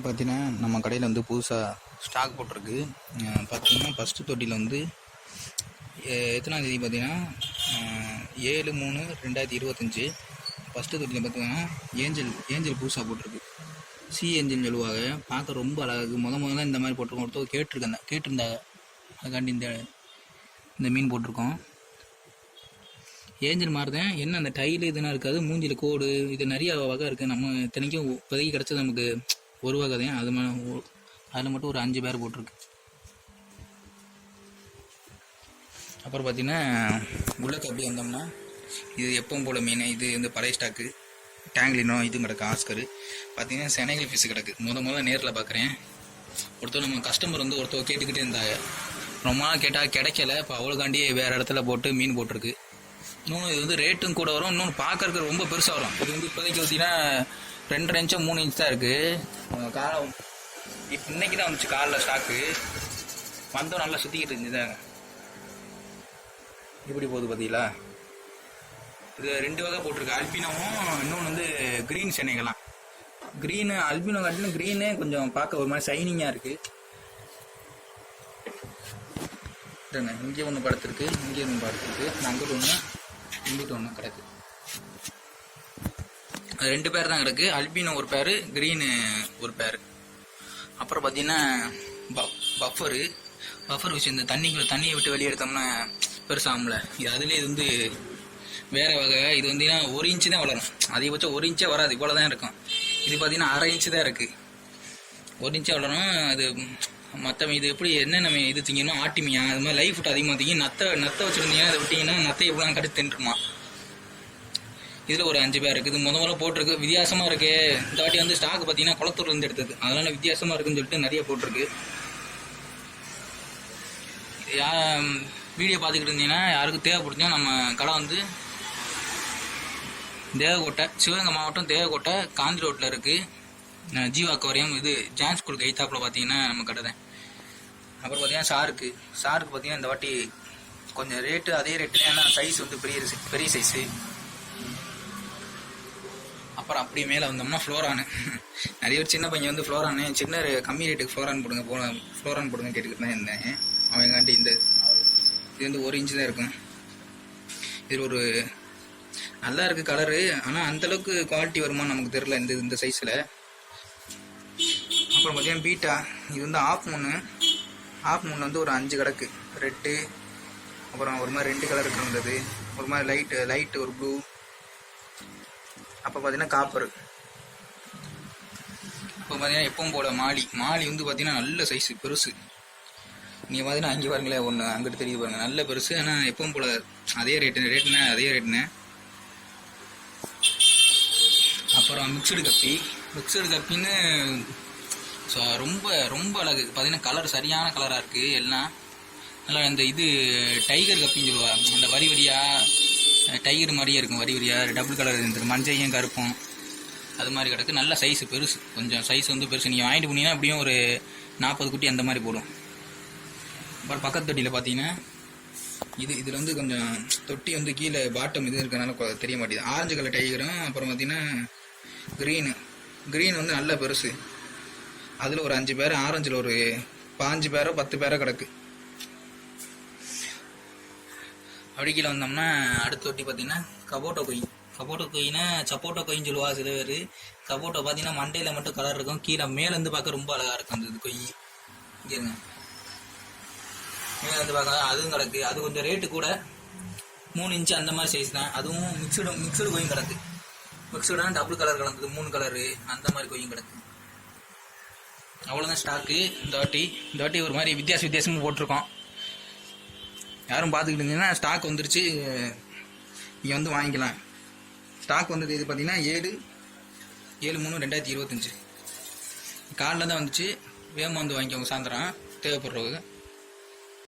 பார்த்தீங்கன்னா நம்ம கடையில் வந்து புதுசாக ஸ்டாக் போட்டிருக்கு. பார்த்தீங்கன்னா ஃபஸ்ட்டு தொட்டியில் வந்து எத்தனாம் தேதி பார்த்தீங்கன்னா 7/3/2025 ஃபஸ்ட்டு தொட்டியில் பார்த்தீங்கன்னா ஏஞ்சல் புதுசாக போட்டிருக்கு. சி ஏஞ்சல்னு சொல்லுவாங்க. பார்க்க ரொம்ப அழகாக முதல்ல இந்த மாதிரி போட்டிருக்கோம். ஒருத்தர் கேட்டிருந்தாங்க, அதுக்காண்டி இந்த மீன் போட்டிருக்கோம். ஏஞ்சல் மாதிரி தான், என்ன அந்த டைலு இதெல்லாம் இருக்காது, மூஞ்சில் கோடு இது நிறைய வகை இருக்குது. நம்ம இத்தனைக்கும் இப்போதைக்கு கிடச்சது நமக்கு ஒரு வகை தான். அதில் மட்டும் ஒரு 5 பேர் போட்டிருக்கு. அப்புறம் பார்த்திங்கன்னா உள்ளக்க அப்படி வந்தோம்னா இது எப்பவும் போல் மீன். இது வந்து பழைய ஸ்டாக்கு டேங்க்லினோ இது கிடக்கு. ஆஸ்கரு பார்த்திங்கன்னா செனகல் ஃபிஷ் கிடக்கு. முதல்ல நேரில் பார்க்குறேன். ஒருத்தர் நம்ம கஸ்டமர் வந்து ஒருத்தர் கேட்டுக்கிட்டே இருந்தாங்க. ரொம்ப நாள் கேட்டால் கிடைக்கல. இப்போ அவளுக்காண்டி வேறு இடத்துல போட்டு மீன் போட்டிருக்கு. இன்னொன்று இது வந்து ரேட்டும் கூட வரும். இன்னொன்று பார்க்கறதுக்கு ரொம்ப பெருசாக வரும். இது வந்து இப்போதைக்கு பார்த்தீங்கன்னா 2.5 இன்ச்சோ 3 இன்ச் தான் இருக்குது. காலம் இப்போ இன்னைக்கு தான் வந்துச்சு காலில் ஸ்டாக்கு. வந்தோம் நல்லா சுற்றிக்கிட்டு இருந்துதாங்க. இப்படி போகுது பார்த்தீங்களா. இது 2 வகை போட்டிருக்கு. அல்பினோவும் இன்னொன்று வந்து க்ரீன் சென்னைகளாம். க்ரீனு அல்பினோ காட்டிலும் க்ரீனு கொஞ்சம் பார்க்க ஒரு மாதிரி ஷைனிங்காக இருக்குது. இங்கே ஒன்று படுத்துருக்கு, இங்கே ஒன்று படுத்துருக்கு. அங்கிட்டு ஒன்று இங்கிட்டு ஒன்று கிடக்கு. அது 2 பேர் தான் கிடக்கு. அல்பினோ ஒரு பேர், க்ரீனு ஒரு பேர். அப்புறம் பார்த்தீங்கன்னா பஃபர் விஷயம். இந்த தண்ணியை விட்டு வெளியே எடுத்தோம்னா பெருசாகும்ல, இது அதுலேயே இது வந்து வேறு வகை. இது வந்தீங்கன்னா 1 இன்ச்சு தான் வளரும். அதிகபட்சம் 1 இன்ச்சே வராது, இவ்வளோ தான் இருக்கும். இது பார்த்தீங்கன்னா 1/2 இன்ச்சு தான் இருக்குது. 1 இன்ச்சே வளரும். அது மற்ற இது எப்படி என்னென்ன இது திங்கணும், ஆட்டிமியா அது மாதிரி லைஃப் ஃபுட் அதிகமாக திங்க. நத்தை வச்சுருந்தீங்கன்னா அதை விட்டிங்கன்னா நத்தை எப்படிலாம் கட்டி தின்றுமா. இதில் ஒரு 5 பேர் இருக்குது. முதல்ல போட்டிருக்கு. வித்தியாசமாக இருக்குது. இந்த வாட்டி வந்து ஸ்டாக் பார்த்தீங்கன்னா குளத்தூர்லேருந்து எடுத்தது, அதனால் வித்தியாசமாக இருக்குதுன்னு சொல்லிட்டு நிறைய போட்டிருக்கு. வீடியோ பார்த்துக்கிட்டு இருந்தீங்கன்னா யாருக்கும் தேவைப்படுச்சுன்னா நம்ம கடை வந்து தேவக்கோட்டை, சிவகங்கை மாவட்டம் தேவக்கோட்டை காந்தி ரோட்டில் இருக்குது. ஜீவா அக்வாரியம். இது ஜான் ஸ்கூலுக்கு எய்த்தாப்பில் பார்த்தீங்கன்னா நம்ம கடை தான். அப்புறம் பார்த்தீங்கன்னா ஷாருக்கு பார்த்தீங்கன்னா இந்த வாட்டி கொஞ்சம் ரேட்டு அதே ரேட்டு. ஏன்னா சைஸ் வந்து பெரிய சைஸு. அப்புறம் அப்படியே மேலே வந்தோம்னா ஃப்ளோரானு. நிறைய ஒரு சின்ன பையன் வந்து ஃப்ளோரானு சின்ன கம்மி ரேட்டுக்கு ஃப்ளோரான் போடுங்க கேட்டுக்கிட்டு தான் இருந்தேன். அவங்காண்டி இது வந்து 1 இன்ச்சு தான் இருக்கும். இது ஒரு நல்லா இருக்குது கலரு. ஆனால் அந்தளவுக்கு குவாலிட்டி வருமானு நமக்கு தெரில இந்த சைஸில். அப்புறம் பார்த்தீங்கன்னா பீட்டா. இது வந்து ஆஃப் மூணு வந்து ஒரு 5 கிடக்கு. ரெட்டு, அப்புறம் ஒரு மாதிரி 2 கலர் இருந்தது, ஒரு மாதிரி லைட்டு ஒரு ப்ளூ. அப்போ பார்த்தீங்கன்னா காப்பரு. இப்போ பார்த்தீங்கன்னா எப்பவும் போல மாலி வந்து பார்த்தீங்கன்னா நல்ல சைஸு பெருசு. நீங்கள் பார்த்தீங்கன்னா அங்கே பாருங்களேன், ஒன்று அங்கிட்டு தெரியுது பாருங்கள், நல்ல பெருசு. ஆனால் எப்பவும் போல அதே ரேட்டுண்ணே. அப்புறம் மிக்சடு கப்பின்னு ரொம்ப ரொம்ப அழகு. பார்த்தீங்கன்னா கலர் சரியான கலராக இருக்குது எல்லாம். நல்லா இந்த இது டைகர் கப்பின்னு சொல்லுவாங்க. அந்த வரியாக டைகர் மாதிரியே இருக்கும். வரியாக டபுள் கலர் இருந்தது, மஞ்சையும் கருப்பும் அது மாதிரி கிடக்கு. நல்ல சைஸு பெருசு. கொஞ்சம் சைஸ் வந்து பெருசு. நீங்கள் வாங்கிட்டு போனீங்கன்னா அப்படியும் ஒரு 40 குட்டி அந்த மாதிரி போடும். அப்புறம் பக்கத்து தொட்டியில் பார்த்தீங்கன்னா இதில் வந்து கொஞ்சம் தொட்டி வந்து கீழே பாட்டம் இது இருக்கிறனால தெரிய மாட்டேங்குது. ஆரஞ்சு கலர் டைகரும், அப்புறம் பார்த்தீங்கன்னா க்ரீன் வந்து நல்ல பெருசு. அதில் ஒரு 5 பேர், ஆரஞ்சில் ஒரு 5 பேரோ 10 பேரோ கிடக்கு. அப்படி கீழே வந்தோம்னா அடுத்த தொட்டி பார்த்தீங்கன்னா கபோட்டோ கொயின்னா சப்போட்டோ கொயின்னு சொல்லுவா சில பேர். கபோட்டோ பார்த்தீங்கன்னா மண்டையில் மட்டும் கலர் இருக்கும், கீழே மேலேருந்து பார்க்க ரொம்ப அழகாக இருக்கும். அந்த கொய் இங்கேங்க மேலேருந்து பார்க்க அதுவும் கிடக்கு. அது கொஞ்சம் ரேட்டு கூட, 3 இன்ச்சு அந்த மாதிரி சைஸ் தான். அதுவும் மிக்சடு கொயும் கிடக்கு. மிக்சடான டபுள் கலர் கலந்தது, 3 கலரு அந்த மாதிரி கொய்யும் கிடக்கு. அவ்வளோதான் ஸ்டாக்கு. இந்த வாட்டி ஒரு மாதிரி வித்தியாசமாக போட்டிருக்கோம். யாரும் பார்த்துக்கிட்டு இருந்தீங்கன்னா ஸ்டாக் வந்துருச்சு, நீங்கள் வந்து வாங்கிக்கலாம். ஸ்டாக் வந்தது இது பார்த்தீங்கன்னா 7/3/2025 காலில் தான் வந்துச்சு. வேகமாக வந்து வாங்கிக்கோங்க, சாயந்தரம் தேவைப்படுறவங்க.